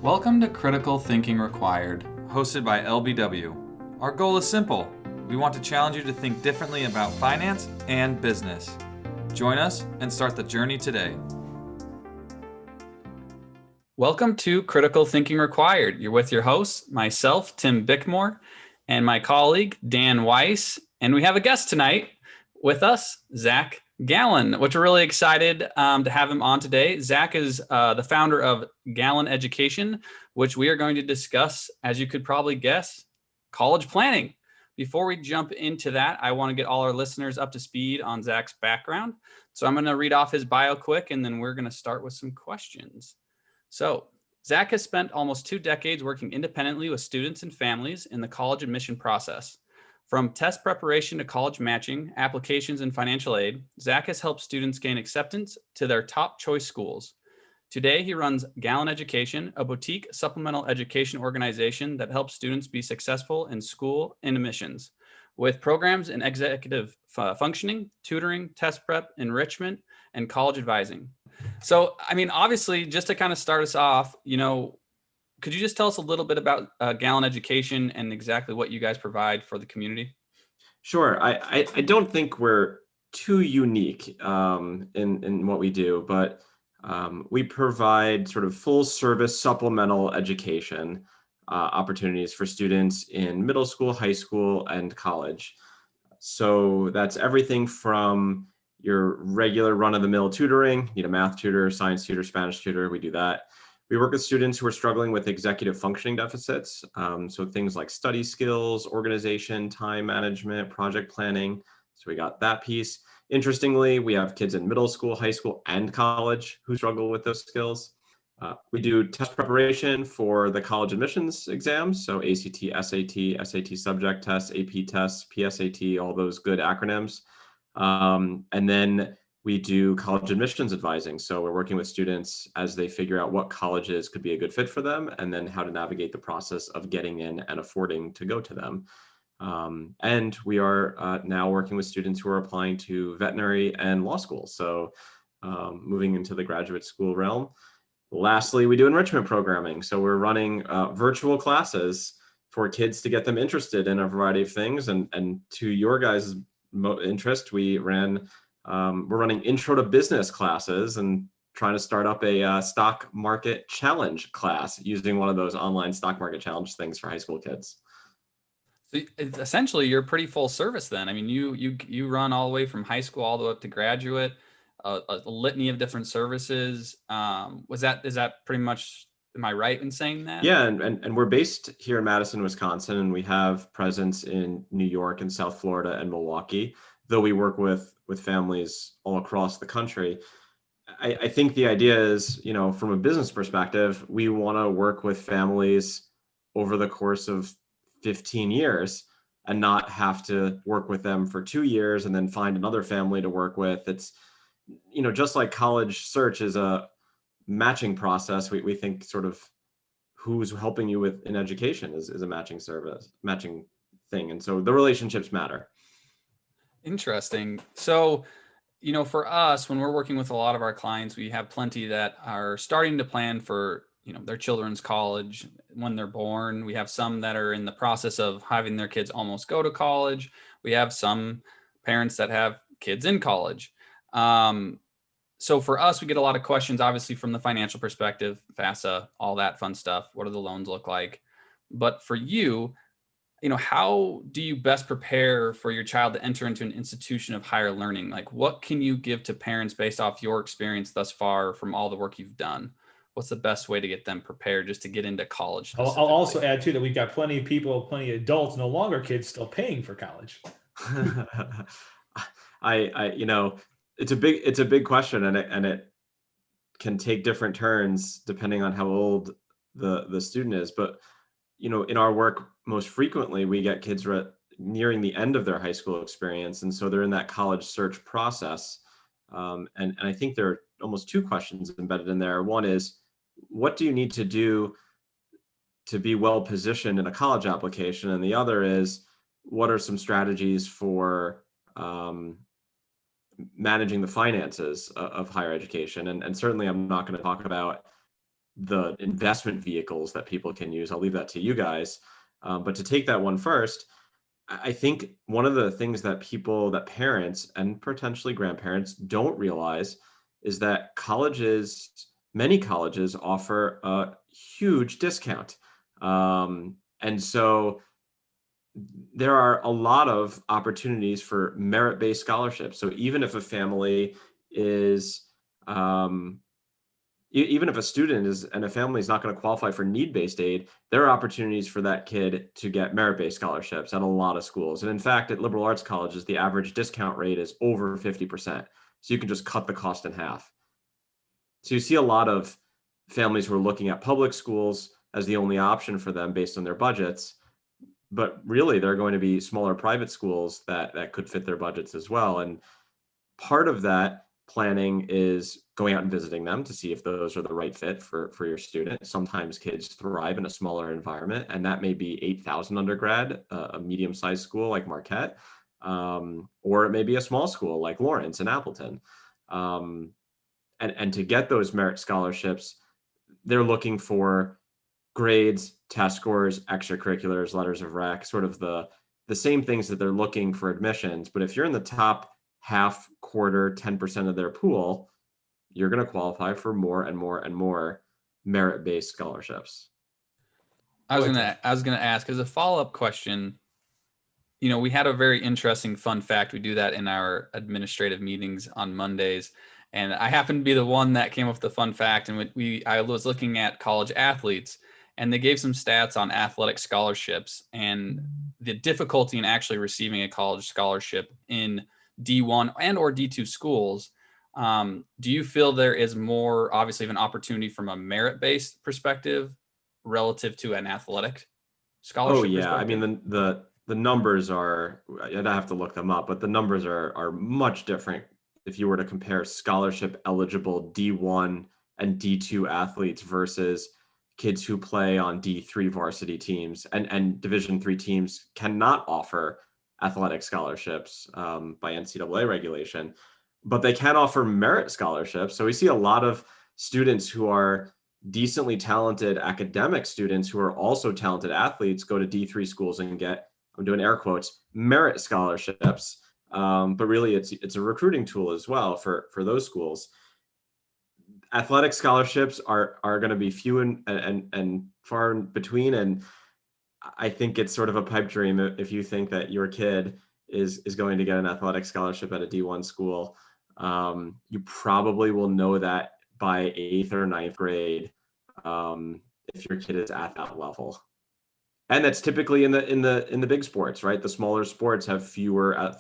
Welcome to Critical Thinking Required, hosted by LBW. Our goal is simple. We want to challenge you to think differently about finance and business. Join us and start the journey today. Welcome to Critical Thinking Required. You're with your host, myself, Tim Bickmore, and my colleague, Dan Weiss. And we have a guest tonight with us, Zach Galin, which we're really excited to have him on today. Zach is the founder of Galin Education, which we are going to discuss, as you could probably guess, college planning. Before we jump into that, I want to get all our listeners up to speed on Zach's background. So I'm going to read off his bio quick, and then we're going to start with some questions. So Zach has spent almost 2 decades working independently with students and families in the college admission process. From test preparation to college matching, applications, and financial aid, Zach has helped students gain acceptance to their top choice schools. Today, he runs Galin Education, a boutique supplemental education organization that helps students be successful in school and admissions, with programs in executive functioning, tutoring, test prep, enrichment, and college advising. So, obviously, just to kind of start us off, could you just tell us a little bit about Galin Education and exactly what you guys provide for the community? Sure. I don't think we're too unique in what we do, but we provide sort of full service supplemental education opportunities for students in middle school, high school, and college. So that's everything from your regular run-of-the-mill tutoring, a math tutor, science tutor, Spanish tutor, we do that. We work with students who are struggling with executive functioning deficits. So things like study skills, organization, time management, project planning. So we got that piece. Interestingly, we have kids in middle school, high school, and college who struggle with those skills. We do test preparation for the college admissions exams. So ACT, SAT subject tests, AP tests, PSAT, all those good acronyms. And then we do college admissions advising. So we're working with students as they figure out what colleges could be a good fit for them, and then how to navigate the process of getting in and affording to go to them. And we are now working with students who are applying to veterinary and law school. So moving into the graduate school realm. Lastly, we do enrichment programming. So we're running virtual classes for kids to get them interested in a variety of things. And to your guys' interest, we're running intro to business classes and trying to start up a stock market challenge class using one of those online stock market challenge things for high school kids. So essentially, you're pretty full service then. You run all the way from high school all the way up to graduate, a litany of different services. Is that pretty much? Am I right in saying that? Yeah, and we're based here in Madison, Wisconsin, and we have presence in New York and South Florida and Milwaukee, though we work with families all across the country. I think the idea is, from a business perspective, we want to work with families over the course of 15 years and not have to work with them for 2 years and then find another family to work with. It's, just like college search is a matching process, we think sort of who's helping you with in education is a matching thing. And so the relationships matter. Interesting. So, for us, when we're working with a lot of our clients, we have plenty that are starting to plan for, their children's college when they're born. We have some that are in the process of having their kids almost go to college. We have some parents that have kids in college. So for us, we get a lot of questions, obviously, from the financial perspective, FAFSA, all that fun stuff. What do the loans look like? But for you, how do you best prepare for your child to enter into an institution of higher learning? Like, what can you give to parents based off your experience thus far from all the work you've done? What's the best way to get them prepared just to get into college? I'll also add too that we've got plenty of adults, no longer kids, still paying for college. It's a big question, and it can take different turns depending on how old the student is. But in our work, most frequently we get kids nearing the end of their high school experience, and so they're in that college search process. And I think there are almost 2 questions embedded in there. One is, what do you need to do to be well positioned in a college application? And the other is, what are some strategies for managing the finances of higher education? And certainly I'm not going to talk about the investment vehicles that people can use. I'll leave that to you guys. But to take that one first, I think one of the things that parents and potentially grandparents don't realize is that many colleges offer a huge discount. And so there are a lot of opportunities for merit-based scholarships. So even if a family is, even if a student is and a family is not going to qualify for need-based aid, there are opportunities for that kid to get merit-based scholarships at a lot of schools. And in fact, at liberal arts colleges, the average discount rate is over 50%. So you can just cut the cost in half. So you see a lot of families who are looking at public schools as the only option for them based on their budgets. But really, there are going to be smaller private schools that could fit their budgets as well. And part of that planning is going out and visiting them to see if those are the right fit for your student. Sometimes kids thrive in a smaller environment, and that may be 8,000 undergrad, a medium-sized school like Marquette, or it may be a small school like Lawrence and Appleton. And to get those merit scholarships, they're looking for grades, test scores, extracurriculars, letters of rec, sort of the same things that they're looking for admissions. But if you're in the top half, quarter, 10% of their pool, you're going to qualify for more and more and more merit-based scholarships. I was gonna ask as a follow-up question. We had a very interesting fun fact. We do that in our administrative meetings on Mondays, and I happened to be the one that came up with the fun fact. And I was looking at college athletes, and they gave some stats on athletic scholarships and the difficulty in actually receiving a college scholarship in D1 and or D2 schools. Do you feel there is more, obviously, of an opportunity from a merit-based perspective relative to an athletic scholarship? Oh yeah, I mean the numbers are, I'd have to look them up, but the numbers are much different if you were to compare scholarship eligible D1 and D2 athletes versus kids who play on D3 varsity teams, and Division III teams cannot offer athletic scholarships by NCAA regulation, but they can offer merit scholarships. So we see a lot of students who are decently talented academic students who are also talented athletes go to D3 schools and get, I'm doing air quotes, merit scholarships. But really it's a recruiting tool as well for those schools. Athletic scholarships are going to be few and far in between. And I think it's sort of a pipe dream if you think that your kid is going to get an athletic scholarship at a D1 school. You probably will know that by 8th or 9th grade if your kid is at that level. And that's typically in the big sports, right? The smaller sports have fewer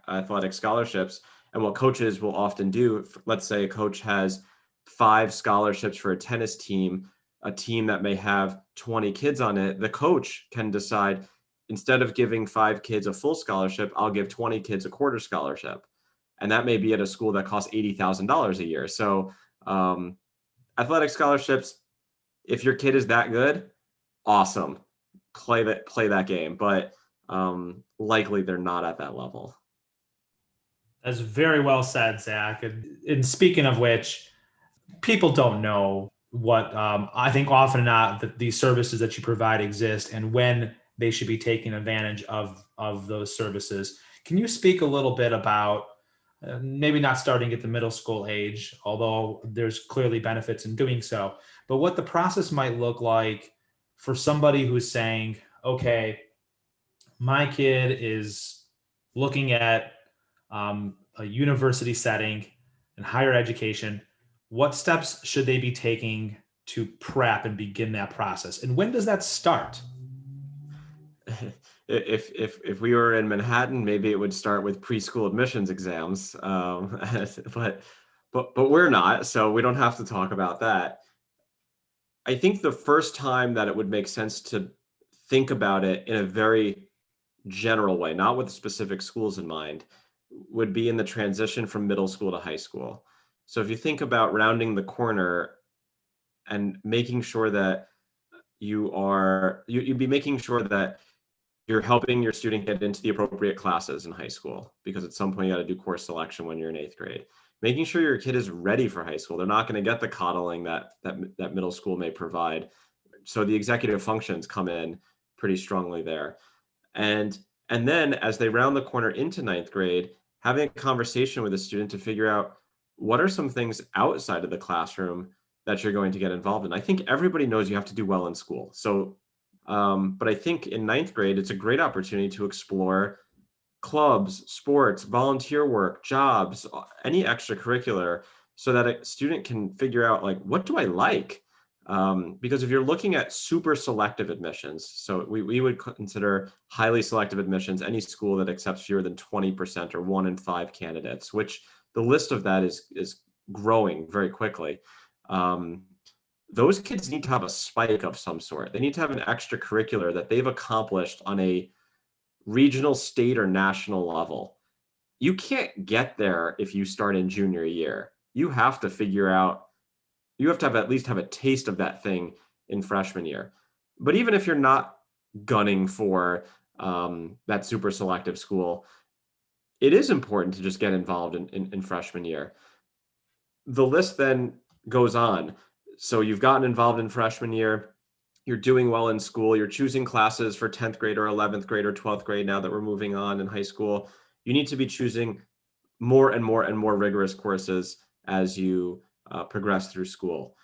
athletic scholarships. And what coaches will often do, let's say a coach has 5 scholarships for a tennis team, a team that may have 20 kids on it, the coach can decide, instead of giving 5 kids a full scholarship, I'll give 20 kids a quarter scholarship. And that may be at a school that costs $80,000 a year. So athletic scholarships, if your kid is that good, awesome. Play that game. But likely they're not at that level. That's very well said, Zach. And speaking of which, people don't know what I think often not that these services that you provide exist and when they should be taking advantage of those services. Can you speak a little bit about maybe not starting at the middle school age, although there's clearly benefits in doing so, but what the process might look like for somebody who's saying, okay, my kid is looking at a university setting and higher education. What steps should they be taking to prep and begin that process? And when does that start? If we were in Manhattan, maybe it would start with preschool admissions exams, but we're not, so we don't have to talk about that. I think the first time that it would make sense to think about it in a very general way, not with specific schools in mind, would be in the transition from middle school to high school. So if you think about rounding the corner and making sure that you'd be making sure that you're helping your student get into the appropriate classes in high school, because at some point you got to do course selection when you're in 8th grade. making sure your kid is ready for high school. They're not going to get the coddling that middle school may provide. So the executive functions come in pretty strongly there. And then as they round the corner into ninth grade, having a conversation with a student to figure out what are some things outside of the classroom that you're going to get involved in. I think everybody knows you have to do well in school. So, but I think in ninth grade, it's a great opportunity to explore clubs, sports, volunteer work, jobs, any extracurricular, so that a student can figure out, like, what do I like? Because if you're looking at super selective admissions, so we would consider highly selective admissions any school that accepts fewer than 20% or 1 in 5 candidates, which the list of that is growing very quickly. Those kids need to have a spike of some sort. They need to have an extracurricular that they've accomplished on a regional, state, or national level. You can't get there if you start in junior year. You have to figure out, you have to have at least have a taste of that thing in freshman year. But even if you're not gunning for that super selective school, it is important to just get involved in freshman year. The list then goes on. So you've gotten involved in freshman year, you're doing well in school, you're choosing classes for 10th grade or 11th grade or 12th grade now that we're moving on in high school. You need to be choosing more and more and more rigorous courses as you progress through school.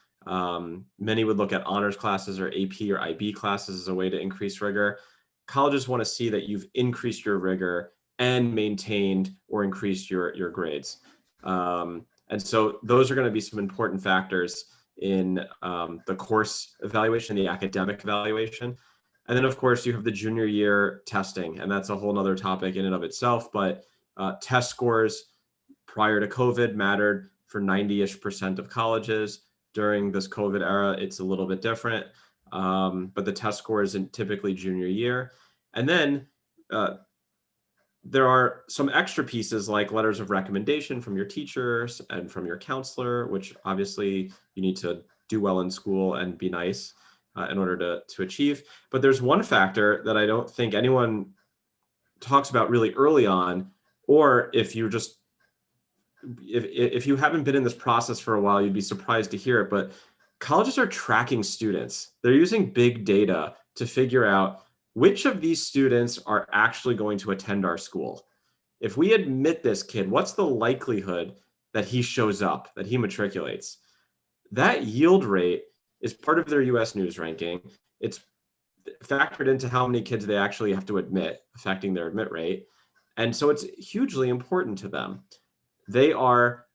Many would look at honors classes or AP or IB classes as a way to increase rigor. Colleges want to see that you've increased your rigor and maintained or increased your grades. And so those are going to be some important factors in the course evaluation, the academic evaluation. And then, of course, you have the junior year testing, and that's a whole nother topic in and of itself. But test scores prior to COVID mattered for 90-ish% of colleges. During this COVID era, it's a little bit different, but the test scores in typically junior year. And then there are some extra pieces like letters of recommendation from your teachers and from your counselor, which obviously you need to do well in school and be nice in order to achieve. But there's one factor that I don't think anyone talks about really early on, or if you just, if you haven't been in this process for a while, you'd be surprised to hear it, but colleges are tracking students. They're using big data to figure out which of these students are actually going to attend our school. If we admit this kid, what's the likelihood that he shows up, that he matriculates? That yield rate is part of their US News ranking. It's factored into how many kids they actually have to admit, affecting their admit rate. And so it's hugely important to them. They are,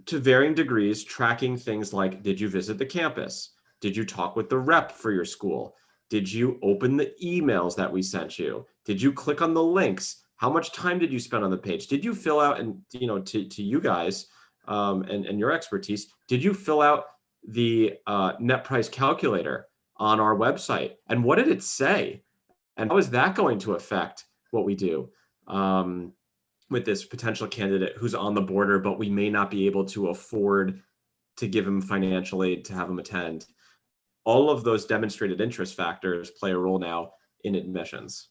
to varying degrees, tracking things like, did you visit the campus? Did you talk with the rep for your school? Did you open the emails that we sent you? Did you click on the links? How much time did you spend on the page? Did you fill out, and to you guys and your expertise, did you fill out the net price calculator on our website? And what did it say? And how is that going to affect what we do with this potential candidate who's on the border, but we may not be able to afford to give him financial aid to have him attend? All of those demonstrated interest factors play a role now in admissions.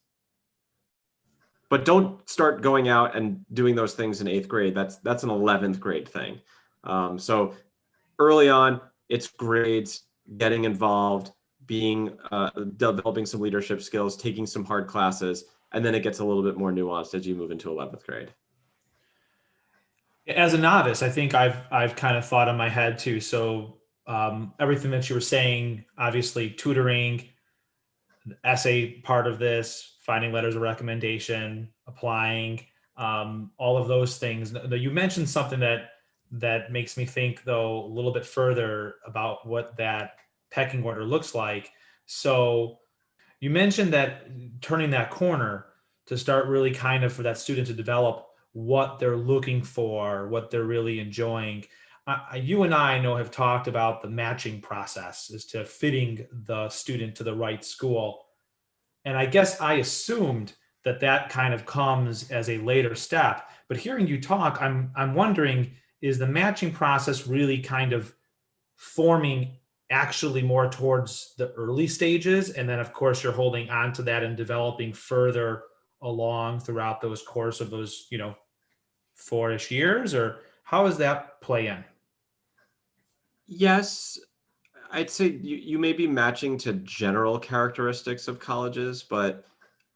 But don't start going out and doing those things in 8th grade. That's an 11th grade thing. So early on, it's grades, getting involved, developing some leadership skills, taking some hard classes, and then it gets a little bit more nuanced as you move into 11th grade. As a novice, I think I've kind of thought in my head too. So everything that you were saying, obviously tutoring, essay part of this, finding letters of recommendation, applying, all of those things. You mentioned something that makes me think, though, a little bit further about what that pecking order looks like. So you mentioned that turning that corner to start really kind of for that student to develop what they're looking for, what they're really enjoying. You and I know have talked about the matching process as to fitting the student to the right school. And I guess I assumed that kind of comes as a later step. But hearing you talk, I'm wondering, is the matching process really kind of forming actually more towards the early stages? And then, of course, you're holding on to that and developing further along throughout those course of those, 4-ish years? Or How does that play in? Yes, I'd say you may be matching to general characteristics of colleges, but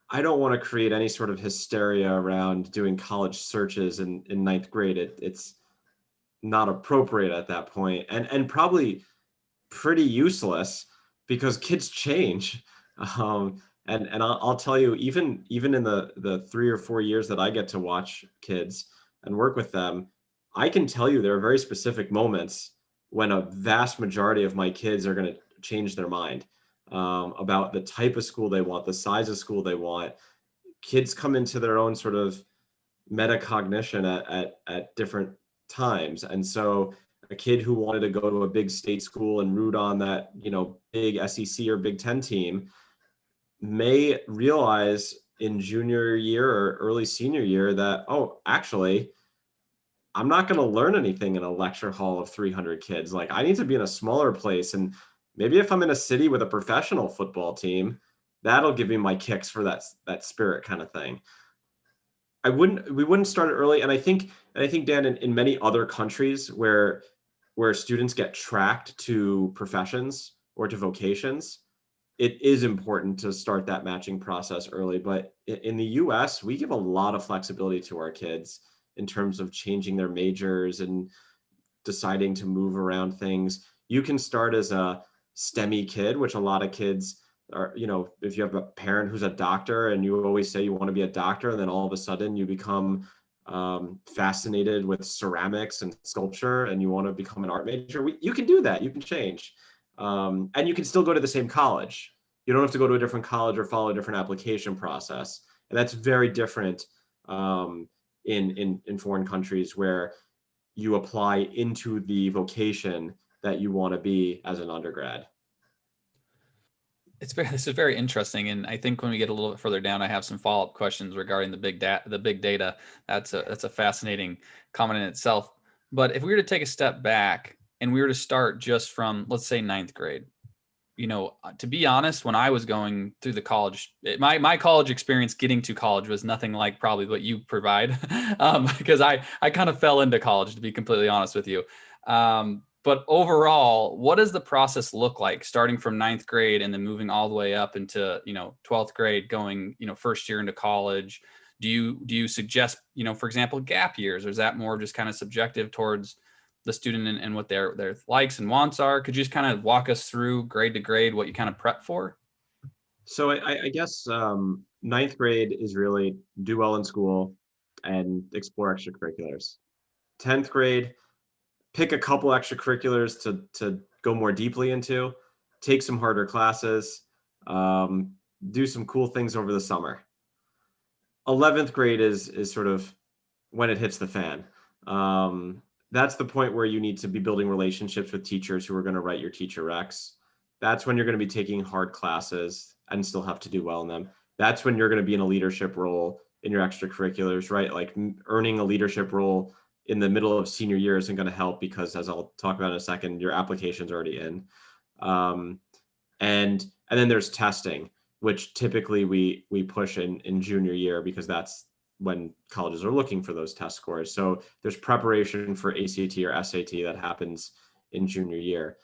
I don't want to create any sort of hysteria around doing college searches in ninth grade. It's not appropriate at that point, and probably pretty useless because kids change. And I'll tell you, even in the 3 or 4 years that I get to watch kids and work with them, I can tell you there are very specific moments when a vast majority of my kids are going to change their mind about the type of school they want, the size of school they want. Kids come into their own sort of metacognition at different times. And so a kid who wanted to go to a big state school and root on that, big SEC or Big Ten team may realize in junior year or early senior year that, oh, actually, I'm not going to learn anything in a lecture hall of 300 kids. Like, I need to be in a smaller place. And maybe if I'm in a city with a professional football team, that'll give me my kicks for that spirit kind of thing. We wouldn't start it early. And I think, Dan, in many other countries where students get tracked to professions or to vocations, it is important to start that matching process early. But in the US, we give a lot of flexibility to our kids in terms of changing their majors and deciding to move around things. You can start as a STEMmy kid, which a lot of kids are, if you have a parent who's a doctor and you always say you want to be a doctor, and then all of a sudden you become fascinated with ceramics and sculpture and you want to become an art major, you can do that. You can change. And you can still go to the same college. You don't have to go to a different college or follow a different application process. And that's very different in foreign countries where you apply into the vocation that you want to be as an undergrad. This is very interesting, and I think when we get a little bit further down, I have some follow-up questions regarding the big data. That's a fascinating comment in itself. But if we were to take a step back and we were to start just from, let's say, ninth grade, to be honest, when I was going through the college, my college experience getting to college was nothing like probably what you provide, because I kind of fell into college, to be completely honest with you. But overall, what does the process look like starting from ninth grade and then moving all the way up into, 12th grade, going, first year into college? Do you suggest, for example, gap years, or is that more just kind of subjective towards the student and what their likes and wants are? Could you just kind of walk us through grade to grade what you kind of prep for? So I guess ninth grade is really do well in school and explore extracurriculars. 10th grade, pick a couple extracurriculars to go more deeply into, take some harder classes, do some cool things over the summer. 11th grade is sort of when it hits the fan. That's the point where you need to be building relationships with teachers who are going to write your teacher recs. That's when you're going to be taking hard classes and still have to do well in them. That's when you're going to be in a leadership role in your extracurriculars, right? Like earning a leadership role in the middle of senior year isn't going to help because, as I'll talk about in a second, your application's already in. And then there's testing, which typically we push in junior year because that's when colleges are looking for those test scores. So there's preparation for ACT or SAT that happens in junior year.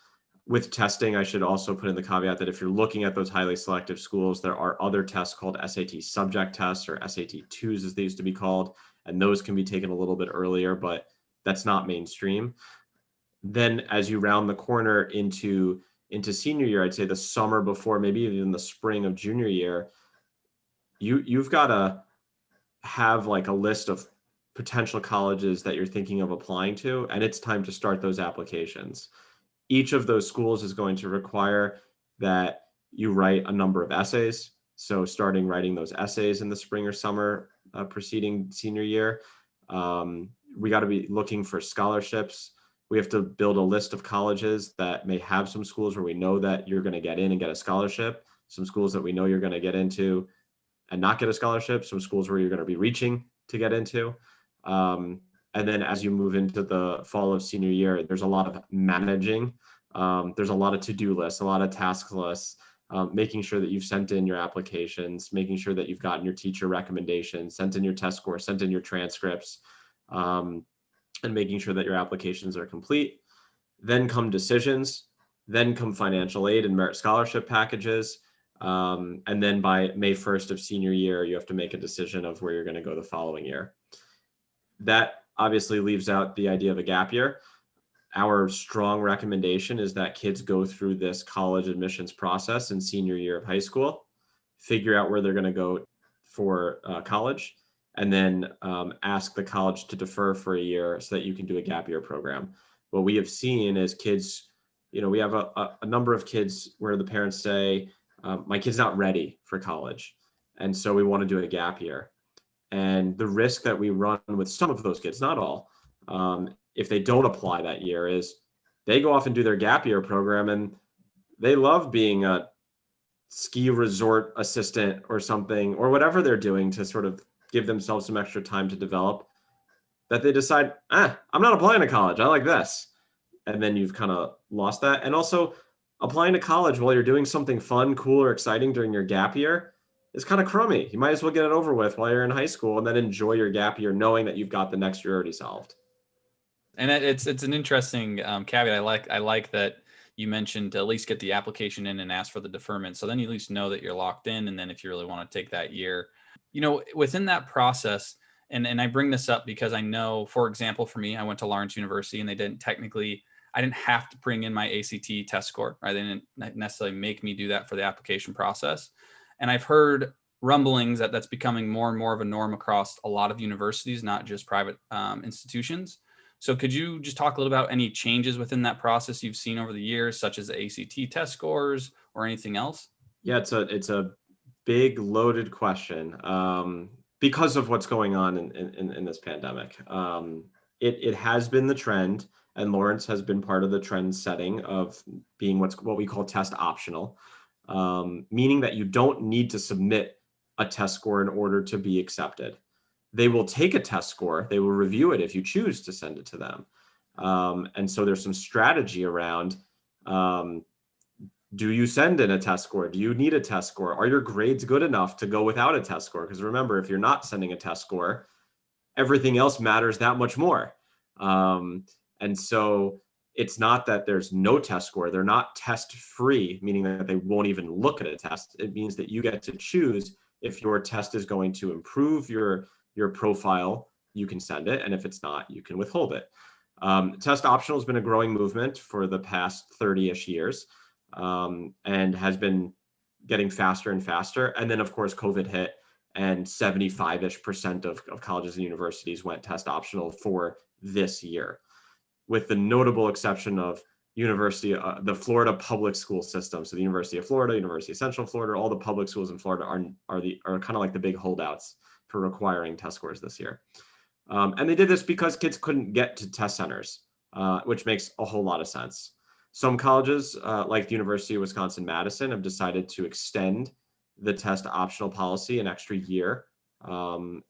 With testing, I should also put in the caveat that if you're looking at those highly selective schools, there are other tests called SAT subject tests, or SAT 2s as they used to be called, and those can be taken a little bit earlier, but that's not mainstream. Then as you round the corner into senior year, I'd say the summer before, maybe even the spring of junior year, you've got to have like a list of potential colleges that you're thinking of applying to, and it's time to start those applications. Each of those schools is going to require that you write a number of essays. So starting writing those essays in the spring or summer preceding senior year. We got to be looking for scholarships. We have to build a list of colleges that may have some schools where we know that you're going to get in and get a scholarship, some schools that we know you're going to get into and not get a scholarship, some schools where you're going to be reaching to get into. And then as you move into the fall of senior year, there's a lot of managing. There's a lot of to-do lists, a lot of task lists, making sure that you've sent in your applications, making sure that you've gotten your teacher recommendations, sent in your test scores, sent in your transcripts. and making sure that your applications are complete. Then come decisions, then come financial aid and merit scholarship packages. And then by May 1st of senior year, you have to make a decision of where you're going to go the following year. That obviously leaves out the idea of a gap year. Our strong recommendation is that kids go through this college admissions process in senior year of high school, figure out where they're going to go for college, and then ask the college to defer for a year so that you can do a gap year program. What we have seen is kids, we have a number of kids where the parents say, my kid's not ready for college, and so we want to do a gap year. And the risk that we run with some of those kids, not all, if they don't apply that year, is they go off and do their gap year program and they love being a ski resort assistant or something, or whatever they're doing to sort of give themselves some extra time to develop, that they decide, I'm not applying to college, I like this. And then you've kind of lost that. And also, applying to college while you're doing something fun, cool, or exciting during your gap year is kind of crummy. You might as well get it over with while you're in high school and then enjoy your gap year knowing that you've got the next year already solved. And it's an interesting caveat. I like that you mentioned to at least get the application in and ask for the deferment. So then you at least know that you're locked in. And then if you really want to take that year, within that process, and I bring this up because I know, for example, for me, I went to Lawrence University and I didn't have to bring in my ACT test score, right? They didn't necessarily make me do that for the application process. And I've heard rumblings that that's becoming more and more of a norm across a lot of universities, not just private institutions. So could you just talk a little about any changes within that process you've seen over the years, such as the ACT test scores or anything else? Yeah, it's a big loaded question because of what's going on in this pandemic. It has been the trend, and Lawrence has been part of the trend setting of being what we call test optional, meaning that you don't need to submit a test score in order to be accepted. They will take a test score, they will review it if you choose to send it to them. And so there's some strategy around, do you send in a test score? Do you need a test score? Are your grades good enough to go without a test score? Because remember, if you're not sending a test score, everything else matters that much more. And so it's not that there's no test score. They're not test free, meaning that they won't even look at a test. It means that you get to choose if your test is going to improve your profile, you can send it. And if it's not, you can withhold it. Test optional has been a growing movement for the past 30-ish years, and has been getting faster and faster. And then, of course, COVID hit, and 75-ish% of colleges and universities went test optional for this year, with the notable exception of the Florida public school system. So the University of Florida, University of Central Florida, all the public schools in Florida are kind of like the big holdouts for requiring test scores this year. And they did this because kids couldn't get to test centers, which makes a whole lot of sense. Some colleges, like the University of Wisconsin-Madison, have decided to extend the test optional policy an extra year.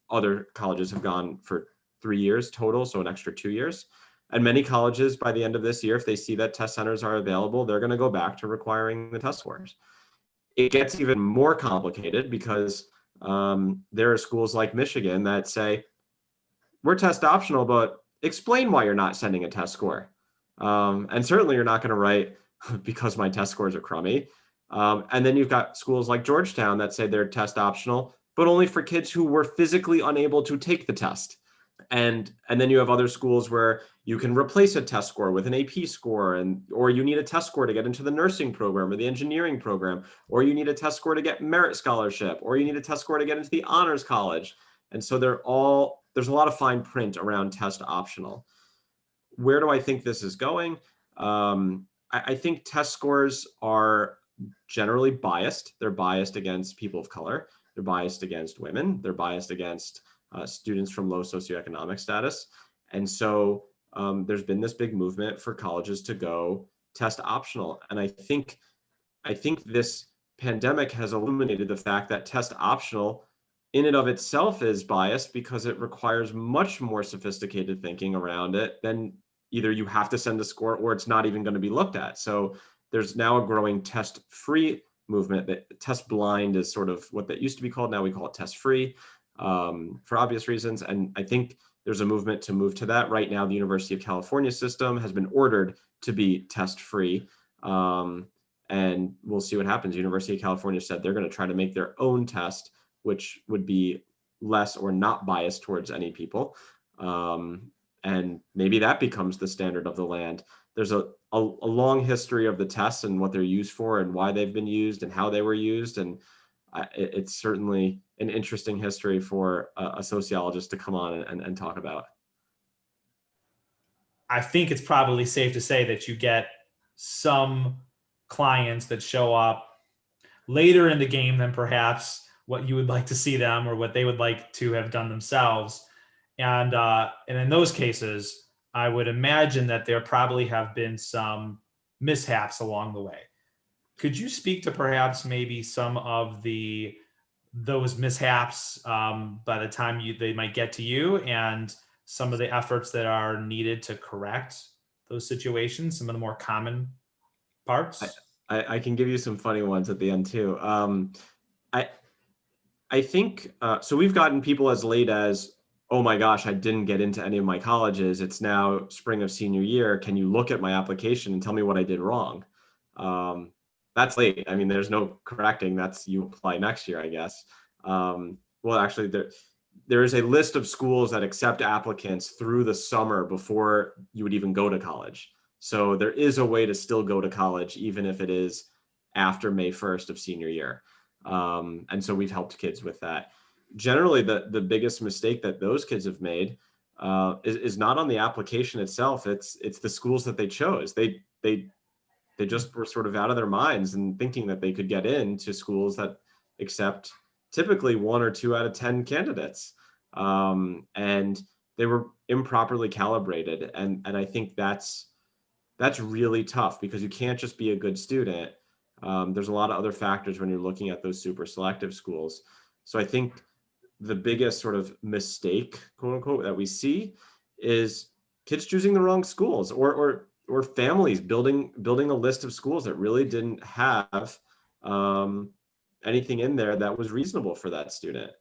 Other colleges have gone for 3 years total, so an extra 2 years. And many colleges, by the end of this year, if they see that test centers are available, they're going to go back to requiring the test scores. It gets even more complicated because there are schools like Michigan that say, we're test optional, but explain why you're not sending a test score. And certainly you're not going to write because my test scores are crummy. And then you've got schools like Georgetown that say they're test optional, but only for kids who were physically unable to take the test. And then you have other schools where you can replace a test score with an AP score, or you need a test score to get into the nursing program or the engineering program, or you need a test score to get merit scholarship, or you need a test score to get into the honors college. And so there's a lot of fine print around test optional. Where do I think this is going? I think test scores are generally biased. They're biased against people of color. They're biased against women. They're biased against students from low socioeconomic status. And so there's been this big movement for colleges to go test optional. And I think this pandemic has illuminated the fact that test optional in and of itself is biased because it requires much more sophisticated thinking around it than either you have to send a score or it's not even going to be looked at. So there's now a growing test-free movement. That test blind is sort of what that used to be called. Now we call it test-free for obvious reasons. And I think there's a movement to move to that. Right now, the University of California system has been ordered to be test-free. And we'll see what happens. University of California said they're going to try to make their own test, which would be less or not biased towards any people. And maybe that becomes the standard of the land. There's a long history of the tests and what they're used for and why they've been used and how they were used. And it's certainly an interesting history for a sociologist to come on and talk about. I think it's probably safe to say that you get some clients that show up later in the game than perhaps what you would like to see them or what they would like to have done themselves. And in those cases, I would imagine that there probably have been some mishaps along the way. Could you speak to perhaps maybe some of those mishaps by the time they might get to you, and some of the efforts that are needed to correct those situations, some of the more common parts? I can give you some funny ones at the end too. I think, so we've gotten people as late as, oh my gosh, I didn't get into any of my colleges. It's now spring of senior year. Can you look at my application and tell me what I did wrong? That's late. I mean, there's no correcting. That's, you apply next year, I guess. Well, actually, there is a list of schools that accept applicants through the summer before you would even go to college. So there is a way to still go to college, even if it is after May 1st of senior year. And so we've helped kids with that. Generally, the biggest mistake that those kids have made is not on the application itself. It's the schools that they chose. They just were sort of out of their minds and thinking that they could get into schools that accept typically 1 or 2 out of 10 candidates. And they were improperly calibrated. And I think that's really tough, because you can't just be a good student. There's a lot of other factors when you're looking at those super selective schools. So I think the biggest sort of mistake, quote unquote, that we see is kids choosing the wrong schools, or families building a list of schools that really didn't have anything in there that was reasonable for that student.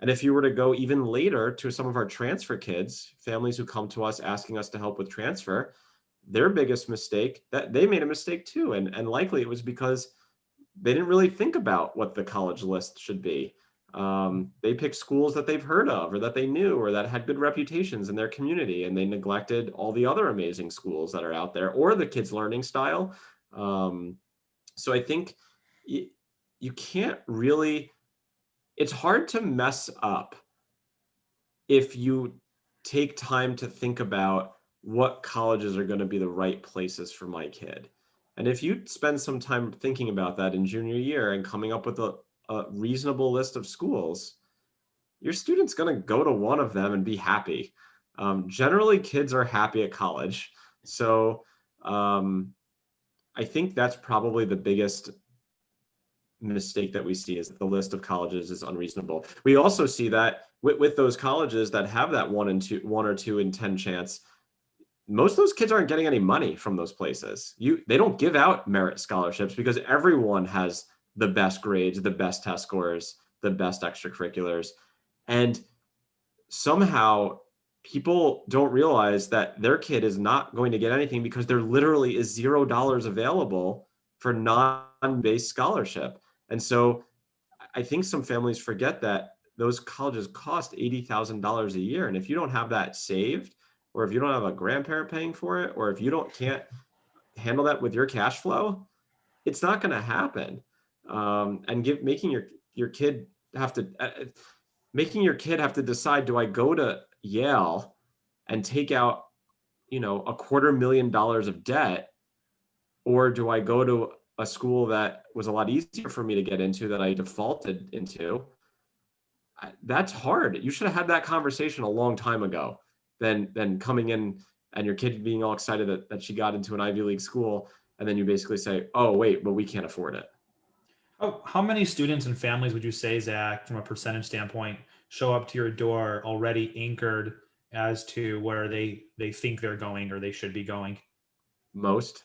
And if you were to go even later to some of our transfer kids, families who come to us asking us to help with transfer, their biggest mistake, that they made a mistake too. And likely it was because they didn't really think about what the college list should be. They picked schools that they've heard of or that they knew or that had good reputations in their community, and they neglected all the other amazing schools that are out there or the kids' learning style. So I think you can't really, it's hard to mess up if you take time to think about what colleges are going to be the right places for my kid. And if you spend some time thinking about that in junior year and coming up with a reasonable list of schools, your student's going to go to one of them and be happy. Generally, kids are happy at college. So I think that's probably the biggest mistake that we see, is that the list of colleges is unreasonable. We also see that with those colleges that have that 1 or 2 in 10 chance, most of those kids aren't getting any money from those places. They don't give out merit scholarships because everyone has the best grades, the best test scores, the best extracurriculars. And somehow people don't realize that their kid is not going to get anything because there literally is $0 available for non-based scholarship. And so I think some families forget that those colleges cost $80,000 a year. And if you don't have that saved, or if you don't have a grandparent paying for it, or if you can't handle that with your cash flow, it's not going to happen. And making your kid have to decide, do I go to Yale and take out, $250,000 of debt, or do I go to a school that was a lot easier for me to get into that I defaulted into? That's hard. You should have had that conversation a long time ago than coming in and your kid being all excited that she got into an Ivy League school, and then you basically say, oh, wait, but we can't afford it. How many students and families would you say, Zach, from a percentage standpoint, show up to your door already anchored as to where they think they're going or they should be going? Most.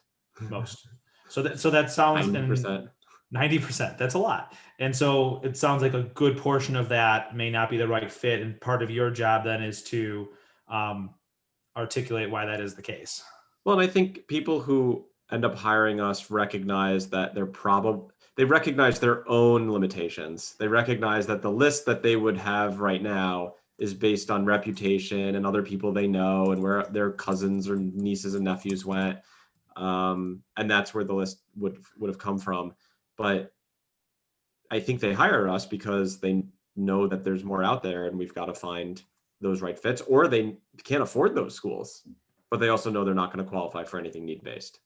So that sounds 90%. 90%. That's a lot. And so it sounds like a good portion of that may not be the right fit. And part of your job then is to articulate why that is the case. Well, and I think people who end up hiring us recognize that they recognize their own limitations. They recognize that the list that they would have right now is based on reputation and other people they know and where their cousins or nieces and nephews went. And that's where the list would have come from. But I think they hire us because they know that there's more out there and we've got to find those right fits, or they can't afford those schools, but they also know they're not going to qualify for anything need-based.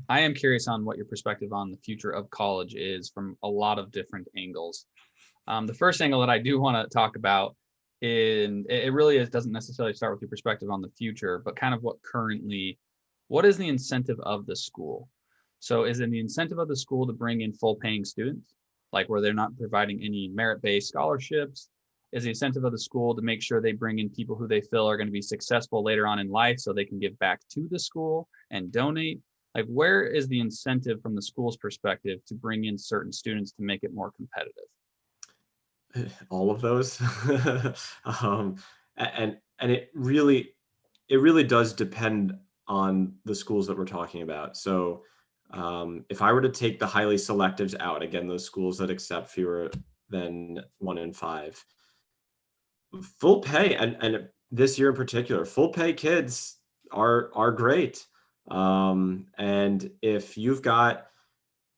I am curious on what your perspective on the future of college is from a lot of different angles. The first angle that I do want to talk about, it really doesn't necessarily start with your perspective on the future, but kind of what is the incentive of the school? So is it the incentive of the school to bring in full paying students, like where they're not providing any merit-based scholarships? Is the incentive of the school to make sure they bring in people who they feel are going to be successful later on in life so they can give back to the school and donate? Like, where is the incentive from the school's perspective to bring in certain students to make it more competitive? All of those. And it really does depend on the schools that we're talking about. So if I were to take the highly selectives out, again, those schools that accept fewer than 1 in 5, full pay, and this year in particular, full pay kids are great. And if you've got,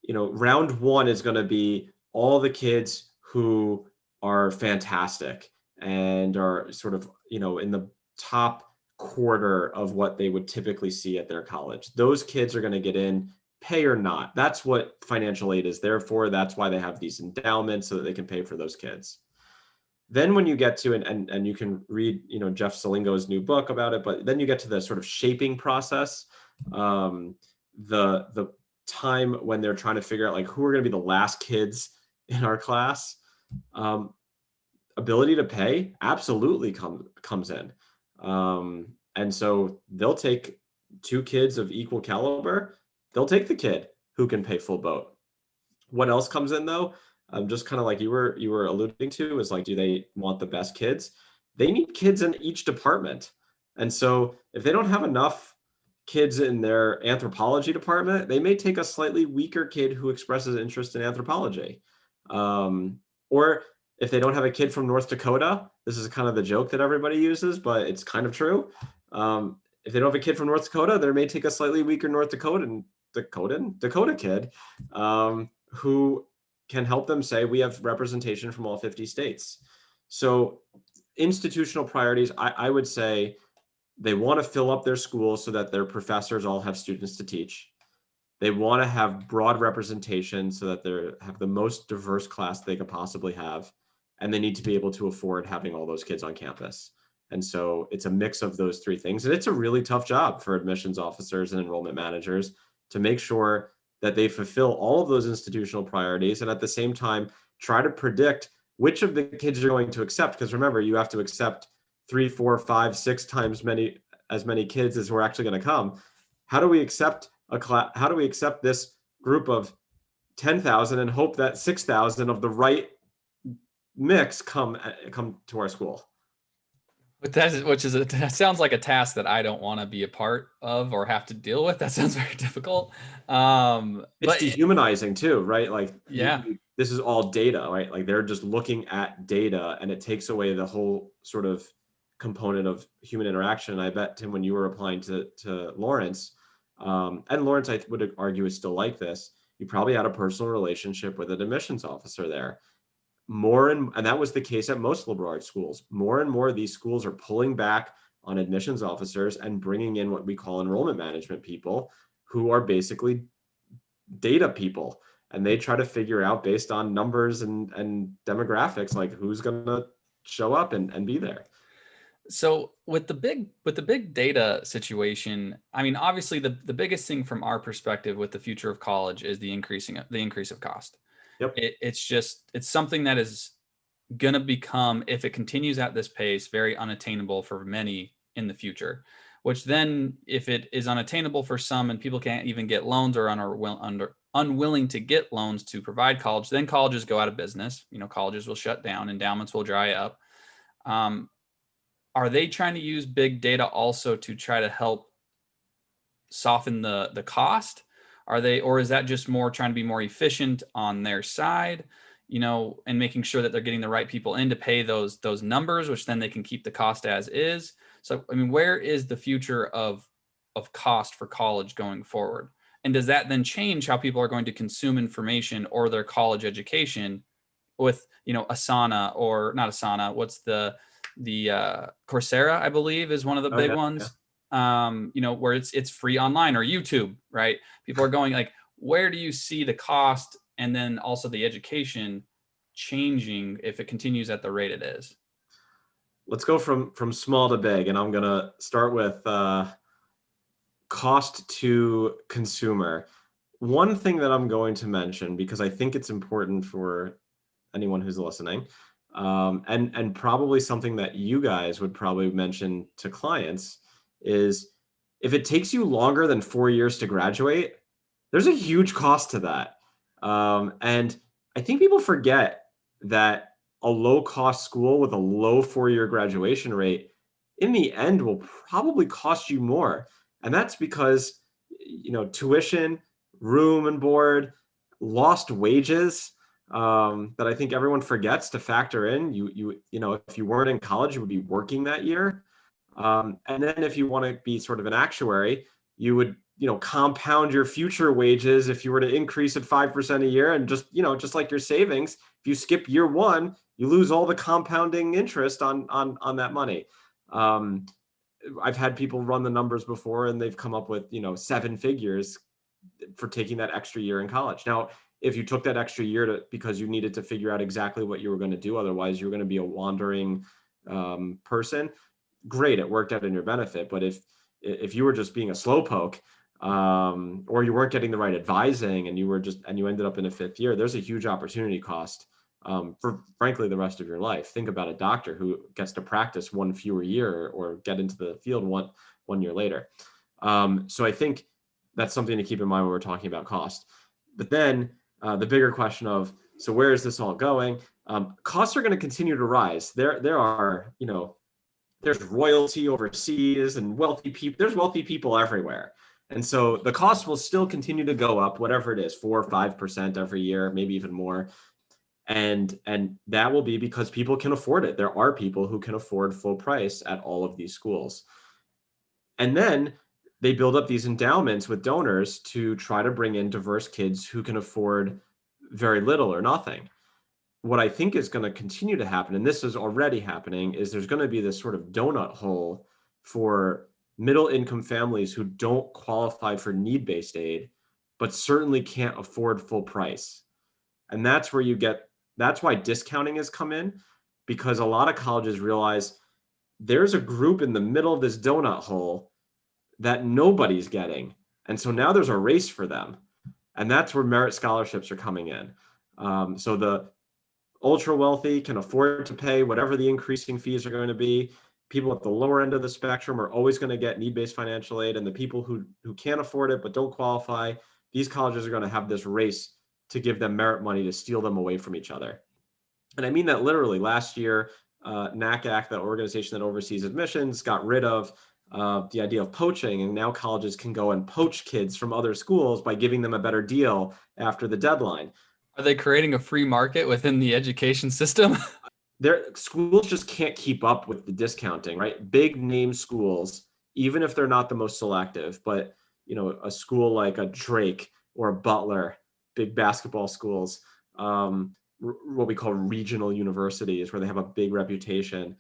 round 1 is going to be all the kids who are fantastic and are sort of, in the top quarter of what they would typically see at their college. Those kids are going to get in, pay or not. That's what financial aid is there for. That's why they have these endowments, so that they can pay for those kids. Then when you get to, and you can read, Jeff Salingo's new book about it, but then you get to the sort of shaping process, the time when they're trying to figure out like who are going to be the last kids in our class. Ability to pay absolutely comes in. And so they'll take 2 kids of equal caliber. They'll take the kid who can pay full boat. What else comes in though? Just kind of like you were alluding to, is like, do they want the best kids? They need kids in each department. And so if they don't have enough kids in their anthropology department, they may take a slightly weaker kid who expresses interest in anthropology. Or if they don't have a kid from North Dakota, this is kind of the joke that everybody uses, but it's kind of true. If they don't have a kid from North Dakota, they may take a slightly weaker North Dakota kid who can help them say, we have representation from all 50 states. So institutional priorities, I would say they want to fill up their schools so that their professors all have students to teach. They want to have broad representation so that they have the most diverse class they could possibly have. And they need to be able to afford having all those kids on campus. And so it's a mix of those 3 things. And it's a really tough job for admissions officers and enrollment managers to make sure that they fulfill all of those institutional priorities, and at the same time, try to predict which of the kids you're going to accept. Because remember, you have to accept 3, 4, 5, 6 times as many kids as we're actually going to come. How do we accept how do we accept this group of 10,000 and hope that 6,000 of the right mix come to our school? But that sounds like a task that I don't want to be a part of or have to deal with. That sounds very difficult. It's dehumanizing too, right? Like, yeah, this is all data, right? Like, they're just looking at data, and it takes away the whole sort of component of human interaction. I bet, Tim, when you were applying to Lawrence, and Lawrence, I would argue, is still like this, you probably had a personal relationship with an admissions officer there. And that was the case at most liberal arts schools. More and more of these schools are pulling back on admissions officers and bringing in what we call enrollment management people, who are basically data people. And they try to figure out, based on numbers and demographics, like who's going to show up and be there. So with the big data situation, I mean, obviously the biggest thing from our perspective with the future of college is the increase of cost. Yep. It's something that is going to become, if it continues at this pace, very unattainable for many in the future, which then, if it is unattainable for some and people can't even get loans or are unwilling to get loans to provide college, then colleges go out of business. Colleges will shut down, endowments will dry up. Are they trying to use big data also to try to help soften the cost? Or is that just more trying to be more efficient on their side, and making sure that they're getting the right people in to pay those numbers, which then they can keep the cost as is? So, I mean, where is the future of cost for college going forward? And does that then change how people are going to consume information or their college education with, Asana, or not Asana, what's the Coursera, I believe, is one of the big ones. Where it's free online, or YouTube, right? People are going like, where do you see the cost and then also the education changing if it continues at the rate it is? Let's go from small to big, and I'm gonna start with cost to consumer. One thing that I'm going to mention, because I think it's important for anyone who's listening, and probably something that you guys would probably mention to clients, is if it takes you longer than 4 years to graduate, there's a huge cost to that. And I think people forget that a low cost school with a low 4-year graduation rate in the end will probably cost you more. And that's because, tuition, room and board, lost wages, that I think everyone forgets to factor in. If you weren't in college, you would be working that year. And then if you want to be sort of an actuary, you would, compound your future wages if you were to increase at 5% a year. And just like your savings, if you skip year one, you lose all the compounding interest on that money. I've had people run the numbers before, and they've come up with, 7 figures for taking that extra year in college. Now, if you took that extra year because you needed to figure out exactly what you were going to do, otherwise you were going to be a wandering person, great, it worked out in your benefit. But if you were just being a slowpoke, or you weren't getting the right advising, and you ended up in a 5th year, there's a huge opportunity cost for, frankly, the rest of your life. Think about a doctor who gets to practice 1 fewer year, or get into the field one year later. So I think that's something to keep in mind when we're talking about cost. But then the bigger question of, so where is this all going? Costs are going to continue to rise. There are, there's royalty overseas and wealthy people. There's wealthy people everywhere. And so the cost will still continue to go up, whatever it is, 4 or 5% every year, maybe even more. And that will be because people can afford it. There are people who can afford full price at all of these schools. And then they build up these endowments with donors to try to bring in diverse kids who can afford very little or nothing. What I think is going to continue to happen, and this is already happening, is there's going to be this sort of donut hole for middle income families who don't qualify for need-based aid, but certainly can't afford full price. And that's why discounting has come in, because a lot of colleges realize there's a group in the middle of this donut hole that nobody's getting. And so now there's a race for them. And that's where merit scholarships are coming in. So the ultra wealthy can afford to pay whatever the increasing fees are going to be. People at the lower end of the spectrum are always going to get need-based financial aid. And the people who can't afford it but don't qualify, these colleges are going to have this race to give them merit money to steal them away from each other. And I mean that literally. Last year, NACAC, the organization that oversees admissions, got rid of the idea of poaching, and now colleges can go and poach kids from other schools by giving them a better deal after the deadline. Are they creating a free market within the education system? Their schools just can't keep up with the discounting, right? Big name schools, even if they're not the most selective, but a school like a Drake or a Butler, big basketball schools, what we call regional universities, where they have a big reputation,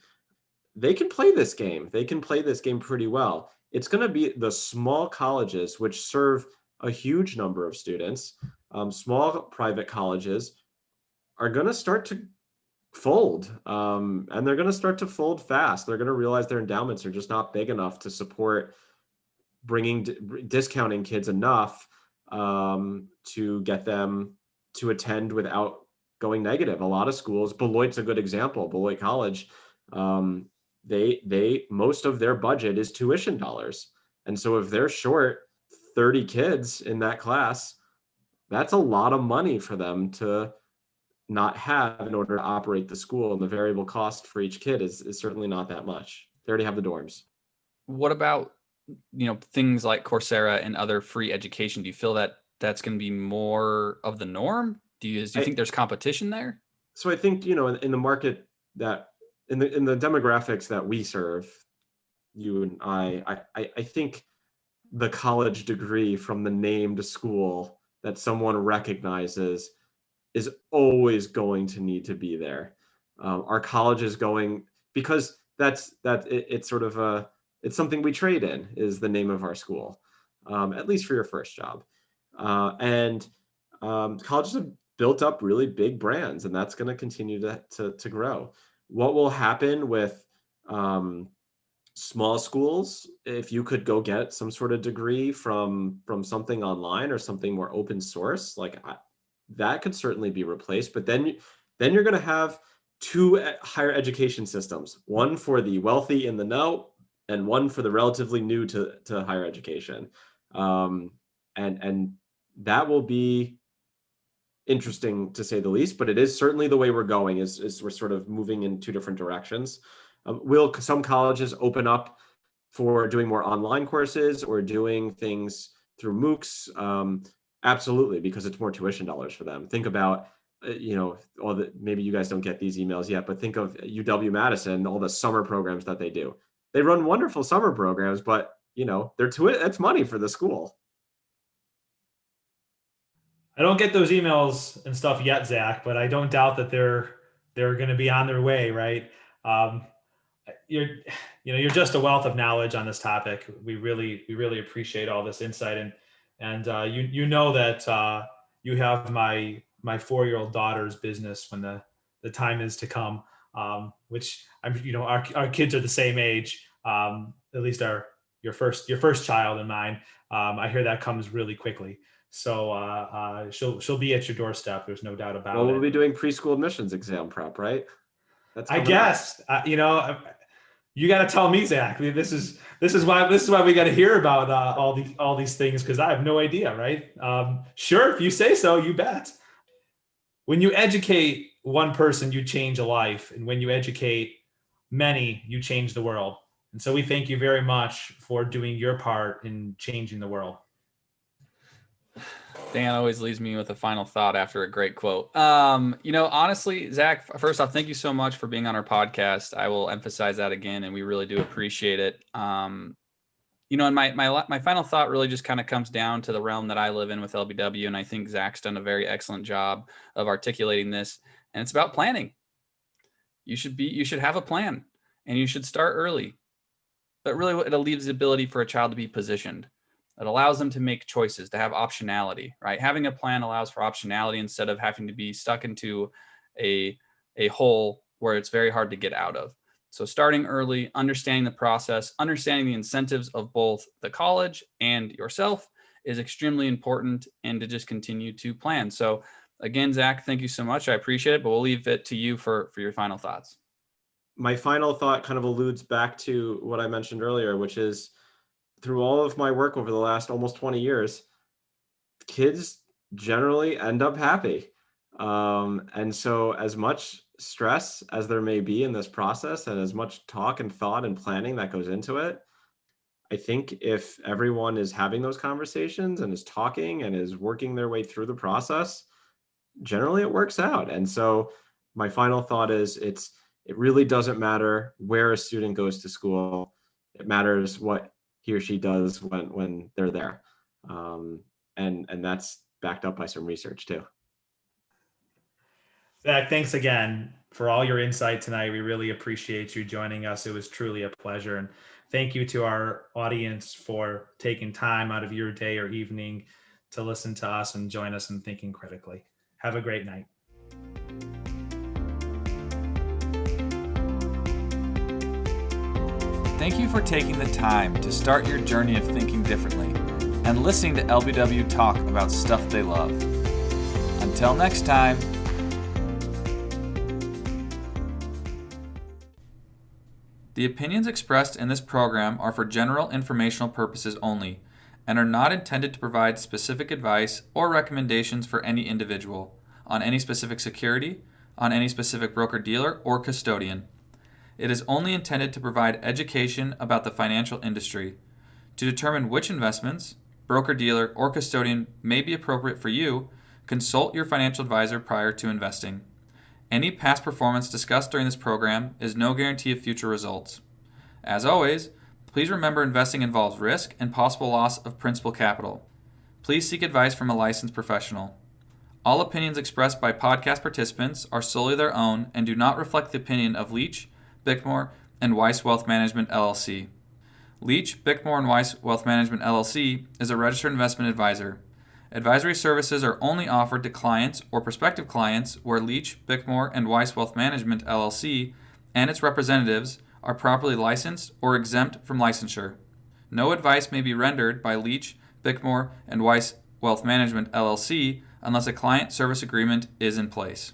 they can play this game. They can play this game pretty well. It's going to be the small colleges, which serve a huge number of students. Small private colleges are going to start to fold, and they're going to start to fold fast. They're going to realize their endowments are just not big enough to support discounting kids enough to get them to attend without going negative. A lot of schools, Beloit's a good example. Beloit College, they most of their budget is tuition dollars, and so if they're short 30 kids in that class, that's a lot of money for them to not have in order to operate the school, and the variable cost for each kid is certainly not that much. They already have the dorms. What about, things like Coursera and other free education? Do you feel that that's going to be more of the norm? Do you think there's competition there? So I think, in the market that in the demographics that we serve, you and I think the college degree from the named school that someone recognizes is always going to need to be there. Our college is going, because it's sort of it's something we trade in, is the name of our school, at least for your first job. And colleges have built up really big brands, and that's going to continue to grow. What will happen with small schools, if you could go get some sort of degree from something online or something more open source, that could certainly be replaced. But then you're going to have two higher education systems, one for the wealthy in the know and one for the relatively new to higher education. And that will be interesting, to say the least, but it is certainly the way we're going, is we're sort of moving in two different directions. Will some colleges open up for doing more online courses or doing things through MOOCs? Absolutely, because it's more tuition dollars for them. Think about, maybe you guys don't get these emails yet, but think of UW-Madison, all the summer programs that they do. They run wonderful summer programs, but that's money for the school. I don't get those emails and stuff yet, Zach, but I don't doubt that they're going to be on their way, right? You're just a wealth of knowledge on this topic. We really appreciate all this insight, and you know that you have my 4-year-old daughter's business when the time is to come, which our kids are the same age, at least your first child and mine. I hear that comes really quickly. So she'll be at your doorstep. There's no doubt about it. We'll be doing preschool admissions exam prep, right? I guess you got to tell me, Zach. This is why we got to hear about all these things, because I have no idea, right? Sure, if you say so, you bet. When you educate one person, you change a life, and when you educate many, you change the world. And so we thank you very much for doing your part in changing the world. Dan always leaves me with a final thought after a great quote. Honestly, Zach, first off, thank you so much for being on our podcast. I will emphasize that again, and we really do appreciate it. And my final thought really just kind of comes down to the realm that I live in with LBW, and I think Zach's done a very excellent job of articulating this. And it's about planning. You should have a plan, and you should start early. But really, it leaves the ability for a child to be positioned. It allows them to make choices, to have optionality, right? Having a plan allows for optionality instead of having to be stuck into a hole where it's very hard to get out of. So starting early, understanding the process, understanding the incentives of both the college and yourself is extremely important, and to just continue to plan. So again, Zach, thank you so much. I appreciate it, but we'll leave it to you for your final thoughts. My final thought kind of alludes back to what I mentioned earlier, which is, through all of my work over the last almost 20 years, kids generally end up happy. And so as much stress as there may be in this process, and as much talk and thought and planning that goes into it, I think if everyone is having those conversations and is talking and is working their way through the process, generally it works out. And so my final thought is, it really doesn't matter where a student goes to school. It matters what he or she does when they're there. And that's backed up by some research too. Zach, thanks again for all your insight tonight. We really appreciate you joining us. It was truly a pleasure. And thank you to our audience for taking time out of your day or evening to listen to us and join us in thinking critically. Have a great night. Thank you for taking the time to start your journey of thinking differently and listening to LBW talk about stuff they love. Until next time. The opinions expressed in this program are for general informational purposes only and are not intended to provide specific advice or recommendations for any individual. on any specific security, on any specific broker-dealer or custodian. It is only intended to provide education about the financial industry. To determine which investments, broker-dealer, or custodian may be appropriate for you, consult your financial advisor prior to investing. Any past performance discussed during this program is no guarantee of future results. As always, please remember investing involves risk and possible loss of principal capital. Please seek advice from a licensed professional. All opinions expressed by podcast participants are solely their own and do not reflect the opinion of Leach, Bickmore, and Weiss Wealth Management, LLC. Leach, Bickmore, and Weiss Wealth Management, LLC is a registered investment advisor. Advisory services are only offered to clients or prospective clients where Leach, Bickmore, and Weiss Wealth Management, LLC and its representatives are properly licensed or exempt from licensure. No advice may be rendered by Leach, Bickmore, and Weiss Wealth Management, LLC unless a client service agreement is in place.